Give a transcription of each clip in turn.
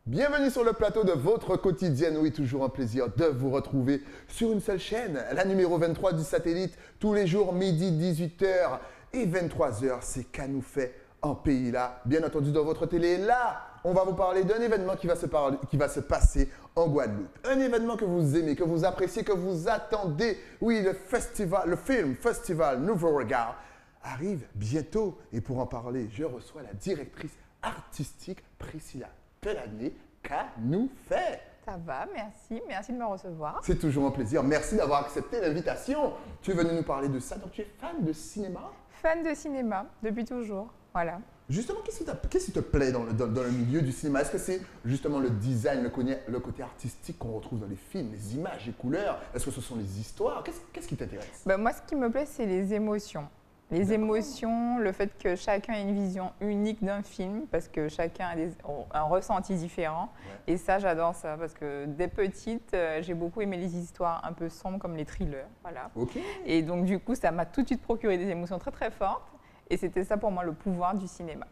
Bienvenue sur le plateau de votre quotidienne. Oui, toujours un plaisir de vous retrouver sur une seule chaîne, la numéro 23 du satellite, tous les jours, midi, 18h et 23h. C'est qu'a nous fait un pays là. Bien entendu, dans votre télé, là, on va vous parler d'un événement qui va se passer en Guadeloupe. Un événement que vous aimez, que vous appréciez, que vous attendez. Oui, le film Festival Nouveau Regard arrive bientôt. Et pour en parler, je reçois la directrice artistique Priscilla Pelagné. Qu'a nous fait? Ça va, merci. Merci de me recevoir. C'est toujours un plaisir. Merci d'avoir accepté l'invitation. Tu es venu nous parler de ça. Donc, tu es fan de cinéma? Fan de cinéma, depuis toujours. Voilà. Justement, qu'est-ce qui te plaît dans le milieu du cinéma? Est-ce que c'est justement le design, le côté artistique qu'on retrouve dans les films, les images, les couleurs? Est-ce que ce sont les histoires? Qu'est-ce qui t'intéresse? Moi, ce qui me plaît, c'est les émotions. Les émotions, le fait que chacun ait une vision unique d'un film, parce que chacun a un ressenti différent. Ouais. Et ça, j'adore ça, parce que dès petite, j'ai beaucoup aimé les histoires un peu sombres, comme les thrillers. Voilà. Okay. Et donc, du coup, ça m'a tout de suite procuré des émotions très, très fortes. Et c'était ça, pour moi, le pouvoir du cinéma.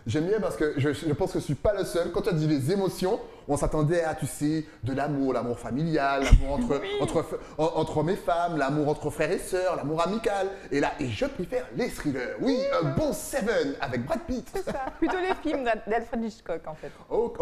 J'aime bien parce que je pense que je ne suis pas le seul. Quand tu as dit les émotions, on s'attendait à, tu sais, de l'amour familial, l'amour entre hommes et femmes, l'amour entre frères et sœurs, l'amour amical. Et je préfère les thrillers. Oui, un bon Seven avec Brad Pitt. C'est ça, plutôt les films d'Alfred Hitchcock, en fait. Oh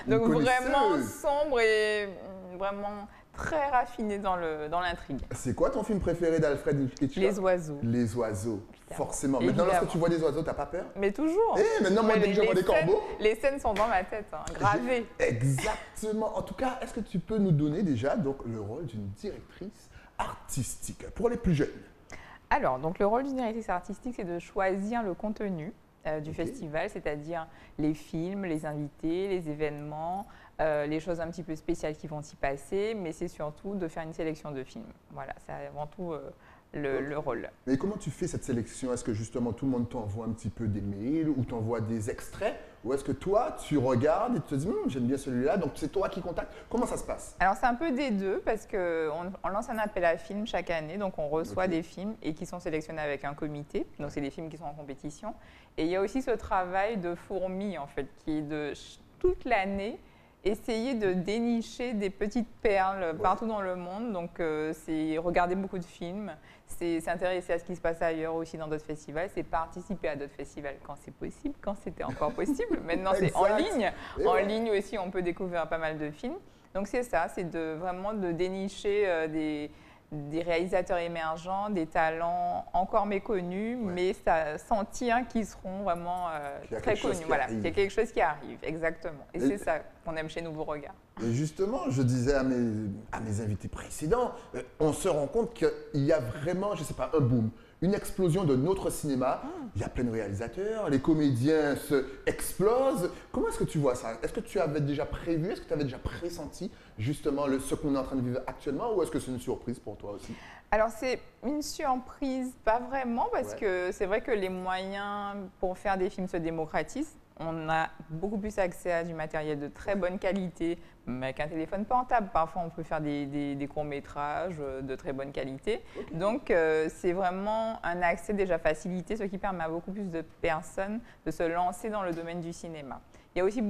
Donc vraiment sombre et vraiment très raffiné dans l'intrigue. C'est quoi ton film préféré d'Alfred Hitchcock? Les oiseaux. Les oiseaux, forcément. Évidemment. Maintenant, lorsque tu vois des oiseaux, t'as pas peur? Mais toujours. Maintenant, moi, dès que je vois des corbeaux… Les scènes sont dans ma tête, hein, gravées. Exactement. En tout cas, est-ce que tu peux nous donner déjà donc, le rôle d'une directrice artistique pour les plus jeunes? Alors, donc, le rôle d'une directrice artistique, c'est de choisir le contenu du festival, c'est-à-dire les films, les invités, les événements, les choses un petit peu spéciales qui vont s'y passer, mais c'est surtout de faire une sélection de films. Voilà, c'est avant tout le rôle. Mais comment tu fais cette sélection? Est-ce que justement tout le monde t'envoie un petit peu des mails ou t'envoie des extraits? Ou est-ce que toi, tu regardes et tu te dis j'aime bien celui-là, donc c'est toi qui contactes? Comment ça se passe? Alors c'est un peu des deux parce qu'on lance un appel à films chaque année, donc on reçoit des films et qui sont sélectionnés avec un comité, donc c'est des films qui sont en compétition. Et il y a aussi ce travail de fourmi en fait, qui est de toute l'année essayer de dénicher des petites perles partout dans le monde. Donc, c'est regarder beaucoup de films, c'est s'intéresser à ce qui se passe ailleurs aussi dans d'autres festivals, c'est participer à d'autres festivals quand c'est possible, quand c'était encore possible. Maintenant, c'est en ligne. En ligne aussi, on peut découvrir pas mal de films. Donc, c'est ça, c'est vraiment de dénicher des réalisateurs émergents, des talents encore méconnus, mais ça sentir qu'ils seront vraiment très connus. Voilà, il y a quelque chose qui arrive, exactement. Et c'est ça qu'on aime chez Nouveau Regard. Et justement, je disais à mes invités précédents, on se rend compte qu'il y a vraiment, je ne sais pas, un boom, une explosion de notre cinéma. Il y a plein de réalisateurs, les comédiens se explosent. Comment est-ce que tu vois ça? Est-ce que tu avais déjà prévu, est-ce que tu avais déjà pressenti justement ce qu'on est en train de vivre actuellement, ou est-ce que c'est une surprise pour toi aussi? Alors c'est une surprise, pas vraiment, parce que c'est vrai que les moyens pour faire des films se démocratisent. On a beaucoup plus accès à du matériel de très bonne qualité, mais avec un téléphone portable. Parfois, on peut faire des courts-métrages de très bonne qualité. Okay. Donc, c'est vraiment un accès déjà facilité, ce qui permet à beaucoup plus de personnes de se lancer dans le domaine du cinéma. Il y a aussi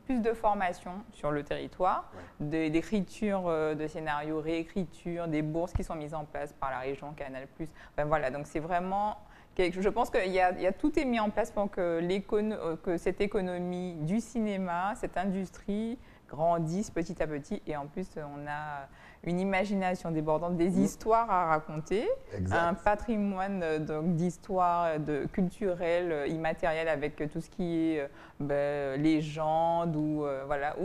plus de formation sur le territoire, d'écriture de scénarios, réécriture, des bourses qui sont mises en place par la région Canal+. Enfin, voilà, donc c'est vraiment… Je pense que tout est mis en place pour que cette économie du cinéma, cette industrie grandisse petit à petit. Et en plus, on a une imagination débordante, des histoires à raconter, un patrimoine d'histoires culturelles, immatérielles avec tout ce qui est légendes ou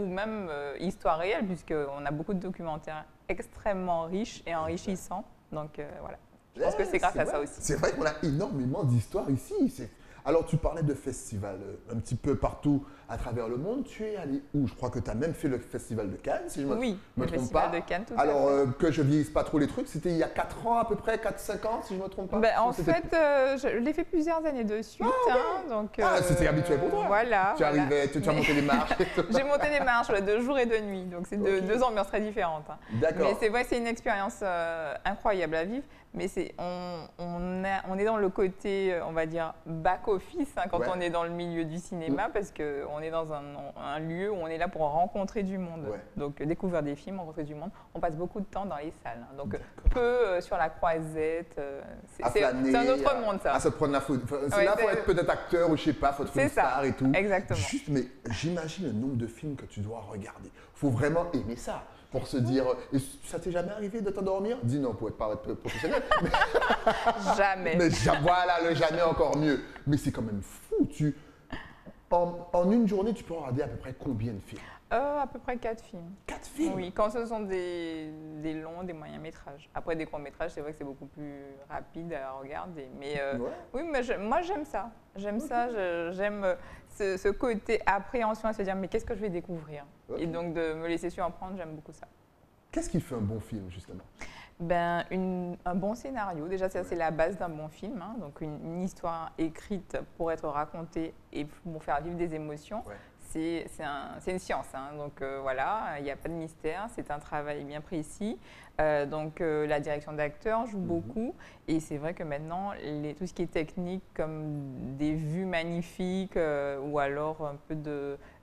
même histoire réelle, puisqu'on a beaucoup de documentaires extrêmement riches et enrichissants. Donc voilà. Je pense que c'est grâce à ça aussi. C'est vrai qu'on a énormément d'histoires ici. Alors, tu parlais de festivals un petit peu partout à travers le monde. Tu es allé où? Je crois que tu as même fait le festival de Cannes, si je me trompe pas. Le festival de Cannes, tout à fait. Alors, que je vieillisse pas trop les trucs, c'était il y a 4 ans à peu près, 4-5 ans, si je me trompe pas. En fait, je l'ai fait plusieurs années de suite. C'était habituel pour toi. Voilà. Tu arrivais, tu as monté les marches. J'ai monté les marches de jour et de nuit. Donc, c'est deux ambiances très différentes. D'accord. Mais c'est vrai, c'est une expérience incroyable à vivre. mais on est dans le côté, on va dire, back-office quand on est dans le milieu du cinéma, parce qu'on est dans un lieu où on est là pour rencontrer du monde. Donc, découvrir des films, rencontrer du monde. On passe beaucoup de temps dans les salles. Donc, peu sur la croisette. C'est un autre monde, ça. À se prendre la photo. C'est là, il faut être peut-être acteur ou je sais pas, faut être une star et tout. Exactement. Juste, mais j'imagine le nombre de films que tu dois regarder. Il faut vraiment aimer ça. Pour se dire, et ça t'est jamais arrivé de t'endormir? Dis non, pour être professionnel. Jamais. Mais voilà, le jamais encore mieux. Mais c'est quand même fou. En une journée, tu peux regarder à peu près combien de films? À peu près 4 films. 4 films? Oui, quand ce sont des longs, des moyens métrages. Après, des courts métrages, c'est vrai que c'est beaucoup plus rapide à regarder. Mais oui, mais moi j'aime ça. J'aime ça, j'aime ce côté appréhension à se dire mais qu'est-ce que je vais découvrir? Et donc de me laisser surprendre, j'aime beaucoup ça. Qu'est-ce qui fait un bon film justement? Un bon scénario, déjà ça c'est la base d'un bon film, donc une histoire écrite pour être racontée et pour faire vivre des émotions. C'est une science, donc voilà, il n'y a pas de mystère, c'est un travail bien précis. Donc la direction d'acteur joue beaucoup et c'est vrai que maintenant, tout ce qui est technique comme des vues magnifiques ou alors un peu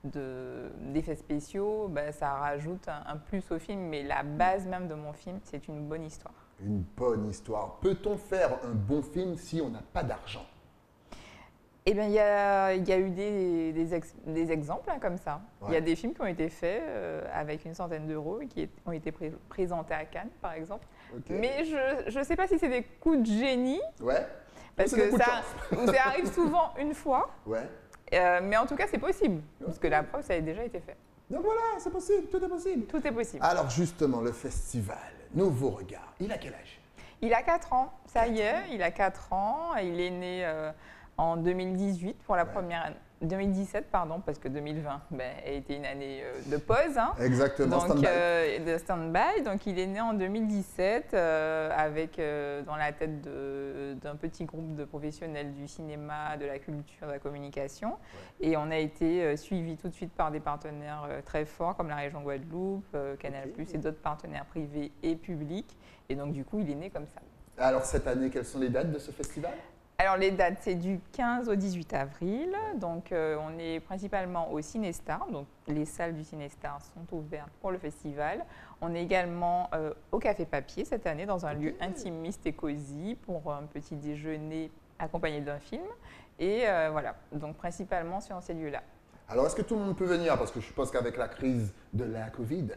d'effets spéciaux, ça rajoute un plus au film. Mais la base même de mon film, c'est une bonne histoire. Une bonne histoire. Peut-on faire un bon film si on n'a pas d'argent? Eh bien, il y a eu des exemples comme ça. Il y a des films qui ont été faits avec une centaine d'euros et qui ont été présentés à Cannes, par exemple. Mais je ne sais pas si c'est des coups de génie. Parce que ça arrive souvent une fois. Mais en tout cas, c'est possible. Parce que la preuve, ça a déjà été fait. Donc voilà, c'est possible, tout est possible. Tout est possible. Alors justement, le festival Nouveau Regard, il a quel âge? Il a 4 ans, ça y est, il a 4 ans. Il est né en 2018 pour la première année. 2017, pardon, parce que 2020 a été une année de pause. Exactement, de stand-by. Donc, il est né en 2017 dans la tête d'un petit groupe de professionnels du cinéma, de la culture, de la communication. Et on a été suivi tout de suite par des partenaires très forts comme la région Guadeloupe, Canal+, et d'autres partenaires privés et publics. Et donc, du coup, il est né comme ça. Alors, cette année, quelles sont les dates de ce festival? Alors les dates, c'est du 15 au 18 avril, donc on est principalement au Cinestar, donc les salles du Cinestar sont ouvertes pour le festival. On est également au Café Papier cette année, dans un lieu intimiste et cosy pour un petit déjeuner accompagné d'un film. Et voilà, donc principalement sur ces lieux-là. Alors est-ce que tout le monde peut venir? Parce que je pense qu'avec la crise de la Covid,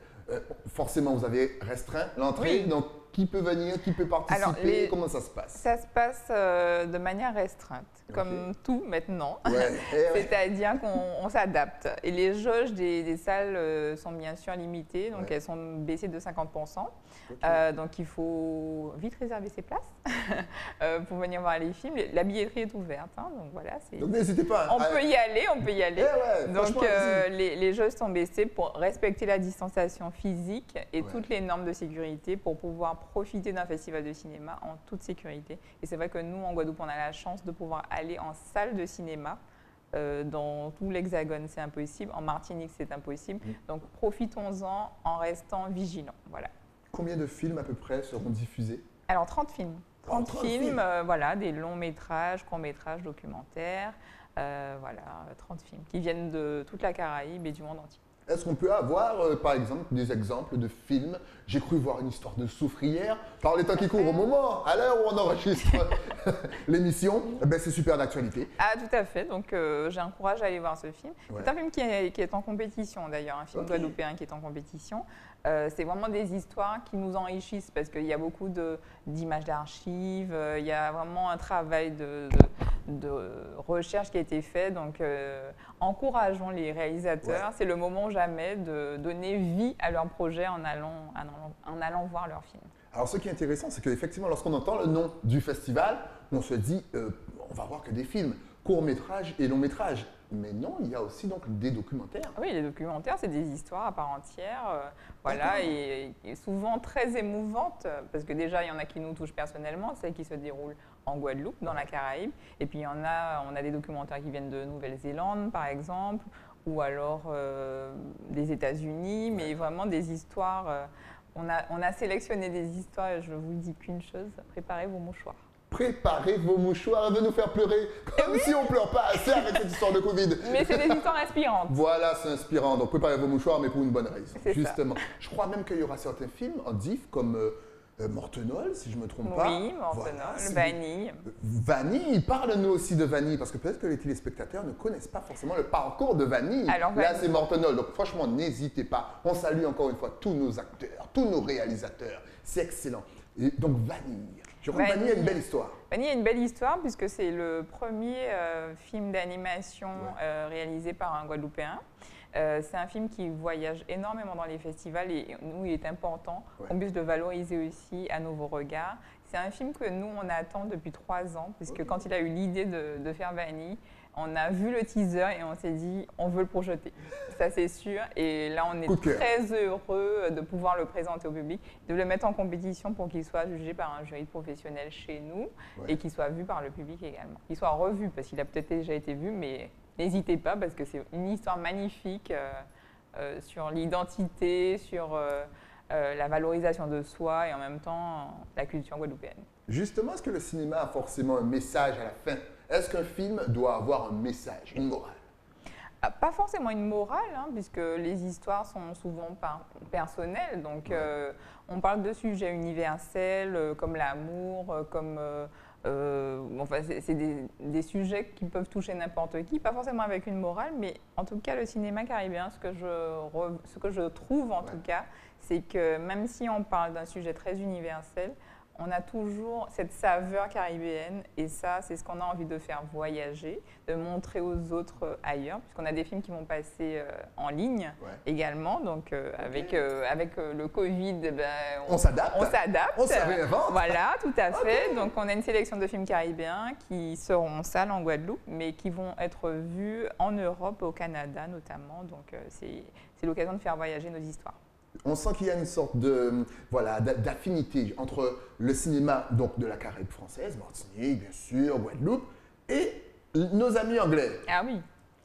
forcément vous avez restreint l'entrée, donc qui peut venir, qui peut participer, comment ça se passe? Ça se passe de manière restreinte, comme tout maintenant. C'est-à-dire qu'on s'adapte. Et les jauges des salles sont bien sûr limitées, donc elles sont baissées de 50%. Donc il faut vite réserver ses places pour venir voir les films. La billetterie est ouverte, donc voilà. Donc n'hésitez pas. On peut y aller. Donc les jauges sont baissées pour respecter la distanciation physique et toutes les normes de sécurité pour pouvoir profiter d'un festival de cinéma en toute sécurité. Et c'est vrai que nous, en Guadeloupe, on a la chance de pouvoir aller en salle de cinéma. Dans tout l'Hexagone, c'est impossible. En Martinique, c'est impossible. Donc, profitons-en en restant vigilants. Voilà. Combien de films à peu près seront diffusés? Alors, 30 films. 30 films, voilà, des longs métrages, courts métrages, documentaires. Voilà, 30 films qui viennent de toute la Caraïbe et du monde entier. Est-ce qu'on peut avoir, par exemple, des exemples de films? J'ai cru voir une histoire de soufrière. Par les temps qui courent au moment, à l'heure où on enregistre l'émission, c'est super d'actualité. Ah, tout à fait. Donc, j'encourage à aller voir ce film. C'est un film qui est en compétition, d'ailleurs, un film guadeloupéen qui est en compétition. C'est vraiment des histoires qui nous enrichissent parce qu'il y a beaucoup d'images d'archives, il y a vraiment un travail de recherche qui a été fait. Donc, encourageons les réalisateurs. C'est le moment jamais de donner vie à leur projet en allant voir leur film. Alors, ce qui est intéressant, c'est qu'effectivement, lorsqu'on entend le nom du festival, on se dit, on va voir que des films, courts-métrages et longs-métrages. Mais non, il y a aussi donc des documentaires. Oui, les documentaires, c'est des histoires à part entière, voilà, et souvent très émouvantes, parce que déjà, il y en a qui nous touchent personnellement, celles qui se déroulent en Guadeloupe, dans la Caraïbe, et puis on a des documentaires qui viennent de Nouvelle-Zélande, par exemple, ou alors des États-Unis, mais vraiment des histoires on a sélectionné des histoires et je vous dis qu'une chose, préparez vos mouchoirs. Préparez vos mouchoirs, elle veut nous faire pleurer comme si on pleure pas assez avec cette histoire de Covid. Mais c'est des histoires inspirantes. Voilà, c'est inspirant. Donc préparez vos mouchoirs, mais pour une bonne raison. C'est Justement. Ça. Je crois même qu'il y aura certains films en diff comme Mortenol, si je ne me trompe pas. Oui, Mortenol, voilà, Vanille. Vanille, parle-nous aussi de Vanille, parce que peut-être que les téléspectateurs ne connaissent pas forcément le parcours de Vanille. Alors, là, c'est Mortenol, donc franchement, n'hésitez pas. On salue encore une fois tous nos acteurs, tous nos réalisateurs. C'est excellent. Et donc Vanille. Je crois que Vanille a une belle histoire. Vanille a une belle histoire puisque c'est le premier film d'animation réalisé par un Guadeloupéen. C'est un film qui voyage énormément dans les festivals et nous, il est important qu'on puisse le valoriser aussi à nouveau regard. C'est un film que nous, on attend depuis 3 ans, puisque quand il a eu l'idée de faire Vanille, on a vu le teaser et on s'est dit, on veut le projeter. Ça, c'est sûr. Et là, on est très heureux de pouvoir le présenter au public, de le mettre en compétition pour qu'il soit jugé par un jury de professionnels chez nous et qu'il soit vu par le public également. Qu'il soit revu, parce qu'il a peut-être déjà été vu, mais n'hésitez pas, parce que c'est une histoire magnifique sur l'identité, sur la valorisation de soi et en même temps la culture guadeloupéenne. Justement, est-ce que le cinéma a forcément un message à la fin? Est-ce qu'un film doit avoir un message, une morale? Pas forcément une morale, hein, puisque les histoires sont souvent personnelles. Donc, on parle de sujets universels comme l'amour, comme... enfin, c'est des sujets qui peuvent toucher n'importe qui, pas forcément avec une morale, mais en tout cas, le cinéma caribéen, ce que je trouve en tout cas, c'est que même si on parle d'un sujet très universel, on a toujours cette saveur caribéenne et ça, c'est ce qu'on a envie de faire voyager, de montrer aux autres ailleurs, puisqu'on a des films qui vont passer en ligne également. Donc, avec le Covid, on s'adapte. On se réinvente. Voilà, tout à fait. Donc, on a une sélection de films caribéens qui seront en salle en Guadeloupe, mais qui vont être vus en Europe, au Canada notamment. Donc, c'est l'occasion de faire voyager nos histoires. On sent qu'il y a une sorte d'affinité entre le cinéma donc, de la Caraïbe française, Martinique, bien sûr, Guadeloupe, et nos amis anglais. Ah oui.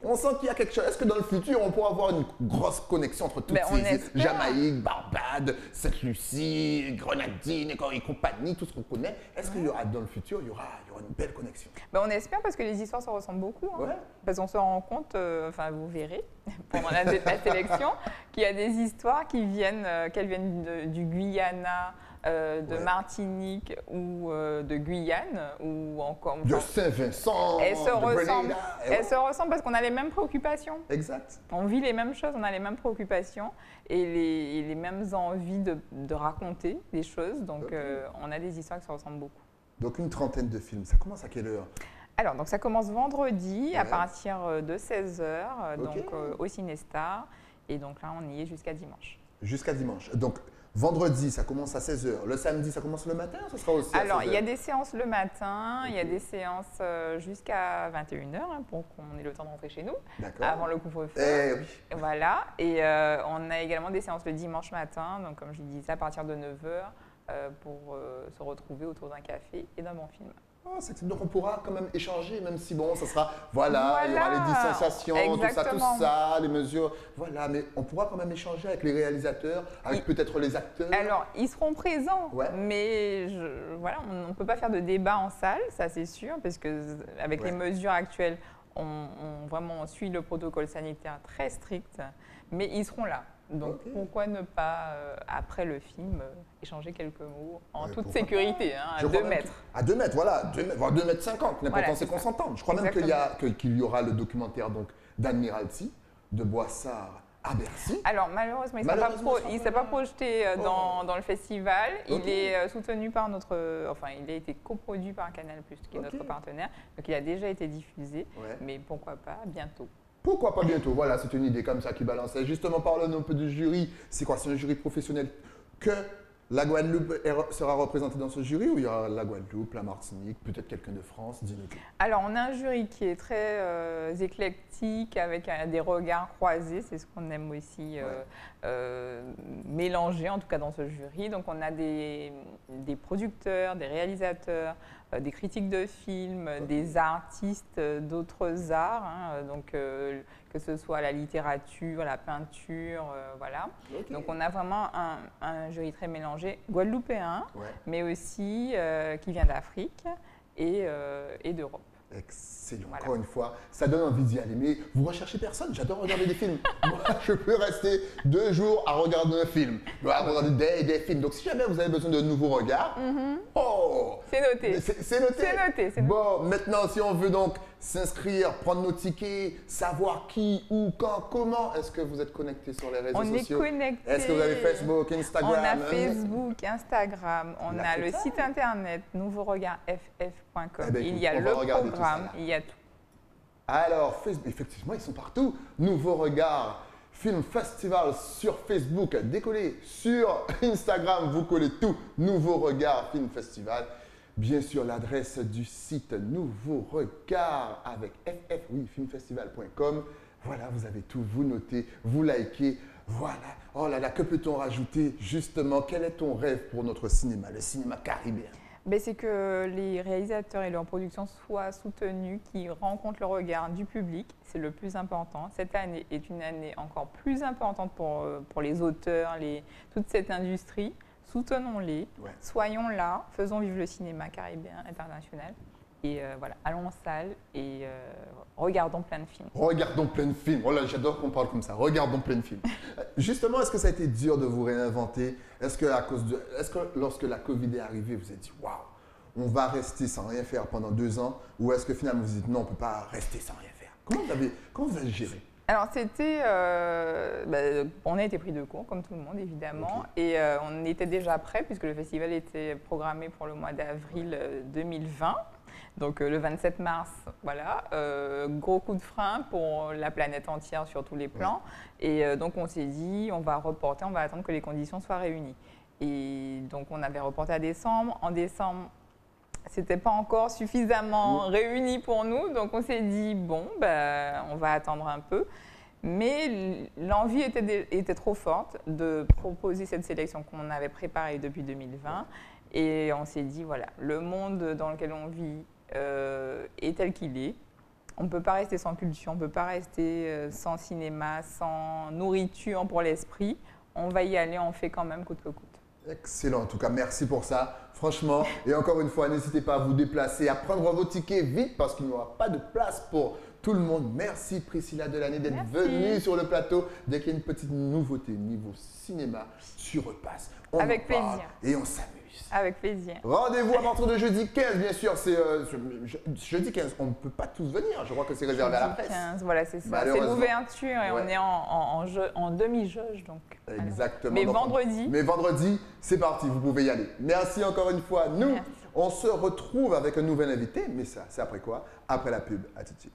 On sent qu'il y a quelque chose. Est-ce que dans le futur, on pourra avoir une grosse connexion entre toutes ces îles, Jamaïque, Barbade, Sainte-Lucie, Grenadine et compagnie, tout ce qu'on connaît? Est-ce qu'il y aura dans le futur, il y aura une belle connexion? On espère parce que les histoires se ressemblent beaucoup. Hein. Parce qu'on se rend compte, enfin vous verrez pendant la sélection, qu'il y a des histoires qui viennent, qu'elles viennent du Guyana, de Martinique ou de Guyane ou encore de Saint-Vincent, elles se ressemblent parce qu'on a les mêmes préoccupations. Exact. On vit les mêmes choses, on a les mêmes préoccupations et les mêmes envies de raconter des choses. Donc on a des histoires qui se ressemblent beaucoup. Donc une trentaine de films. Ça commence à quelle heure? Alors donc ça commence vendredi à partir de 16h donc au Cinestar et donc là on y est jusqu'à dimanche. Jusqu'à dimanche. Donc vendredi, ça commence à 16h. Le samedi, ça commence le matin? Ça sera aussi Alors, il y a des séances le matin, il y a des séances jusqu'à 21h pour qu'on ait le temps de rentrer chez nous avant le couvre-feu. Voilà. Et on a également des séances le dimanche matin, donc comme je disais, à partir de 9h pour se retrouver autour d'un café et d'un bon film. Donc on pourra quand même échanger, même si bon, ça sera, il y aura les distanciations, tout ça, les mesures, mais on pourra quand même échanger avec les réalisateurs, avec peut-être les acteurs. Alors, ils seront présents, mais on ne peut pas faire de débat en salle, ça c'est sûr, parce qu'avec les mesures actuelles, on suit le protocole sanitaire très strict, mais ils seront là. Donc pourquoi ne pas, après le film, échanger quelques mots en toute sécurité, à 2 mètres. À 2 mètres, voilà, 2 mètres 50, l'important c'est qu'on s'entende. Je crois même qu'il y aura le documentaire d'Admiralty, de Boissard à Bercy. Alors malheureusement, il ne s'est pas projeté dans le festival. Il est soutenu par il a été coproduit par Canal+, qui est notre partenaire. Donc il a déjà été diffusé, mais pourquoi pas bientôt. Pourquoi pas bientôt? Voilà, c'est une idée comme ça qui balançait. Justement, parlons un peu du jury. C'est quoi? C'est un jury professionnel que la Guadeloupe sera représentée dans ce jury ou il y aura la Guadeloupe, la Martinique, peut-être quelqu'un de France? Dis-nous tout. Alors, on a un jury qui est très éclectique, avec des regards croisés. C'est ce qu'on aime aussi mélanger, en tout cas dans ce jury. Donc, on a des producteurs, des réalisateurs, des critiques de films, des artistes d'autres arts, hein, donc que ce soit la littérature, la peinture, voilà. Ok. Donc on a vraiment un jury très mélangé, guadeloupéen, Ouais. mais aussi qui vient d'Afrique et d'Europe. Excellent. Voilà. Encore une fois, ça donne envie d'y aller. Mais vous recherchez personne. J'adore regarder des films. Moi, je peux rester 2 jours à regarder un film, à regarder des films. Donc, si jamais vous avez besoin de nouveaux regards, oh, C'est noté. c'est noté. C'est noté, c'est noté. Bon, maintenant, si on veut donc s'inscrire, prendre nos tickets, savoir qui, où, quand, comment, est-ce que vous êtes connecté sur les réseaux On est sociaux? connecté. Est-ce que vous avez Facebook, Instagram? On a Facebook, Instagram, on La a le totale. site internet nouveauregardff.com. Eh ben, Il écoute, y a on va le regarder tout ça, programme, là. il y a tout. Alors, Facebook, effectivement, ils sont partout. Nouveau regard, Film Festival sur Facebook, décollez sur Instagram, vous collez tout. Nouveau regard, Film Festival. Bien sûr, l'adresse du site Nouveau Regard avec FF, oui, filmfestival.com. Voilà, vous avez tout, vous notez, vous likez. Voilà. Oh là là, que peut-on rajouter justement? Quel est ton rêve pour notre cinéma, le cinéma caribéen? Ben, c'est que les réalisateurs et leurs productions soient soutenus, qu'ils rencontrent le regard du public. C'est le plus important. Cette année est une année encore plus importante pour les auteurs, toute cette industrie. Soutenons-les, Ouais. soyons là, faisons vivre le cinéma caribéen international. Et voilà, allons en salle et regardons plein de films. Regardons plein de films. Oh là, j'adore qu'on parle comme ça. Regardons plein de films. Justement, est-ce que ça a été dur de vous réinventer? Est-ce que lorsque la Covid est arrivée, vous vous êtes dit waouh, on va rester sans rien faire pendant 2 ans? Ou est-ce que finalement vous vous dites non, on ne peut pas rester sans rien faire? Comment vous avez géré? Alors c'était, on a été pris de court comme tout le monde évidemment, Ok. et on était déjà prêt puisque le festival était programmé pour le mois d'avril 2020. Donc le 27 mars, voilà, gros coup de frein pour la planète entière sur tous les plans. Et donc on s'est dit, on va reporter, on va attendre que les conditions soient réunies. Et donc on avait reporté à décembre. En décembre, c'était pas encore suffisamment réuni pour nous, donc on s'est dit, bon, on va attendre un peu. Mais l'envie était trop forte de proposer cette sélection qu'on avait préparée depuis 2020. Et on s'est dit, voilà, le monde dans lequel on vit est tel qu'il est. On ne peut pas rester sans culture, on ne peut pas rester sans cinéma, sans nourriture pour l'esprit. On va y aller, on fait quand même coûte que coûte. Excellent, en tout cas, merci pour ça, franchement. Et encore une fois, n'hésitez pas à vous déplacer, à prendre vos tickets vite parce qu'il n'y aura pas de place pour tout le monde. Merci Priscilla Delaney d'être Merci. venue sur le plateau. Dès qu'il y a une petite nouveauté niveau cinéma, tu repasses. On Avec en parle plaisir. Et on s'amuse. Avec plaisir. Rendez-vous à partir de jeudi 15, bien sûr. C'est jeudi 15. On ne peut pas tous venir. Je crois que c'est réservé à la presse. 15, voilà, c'est ça. C'est Malheureusement. l'ouverture et Ouais. on est en demi-jauge. Donc, alors. Exactement. Mais Donc, vendredi. Mais vendredi, c'est parti, vous pouvez y aller. Merci encore une fois. Nous, Merci. on se retrouve avec un nouvel invité, mais ça, c'est après quoi? Après la pub. À tout de suite.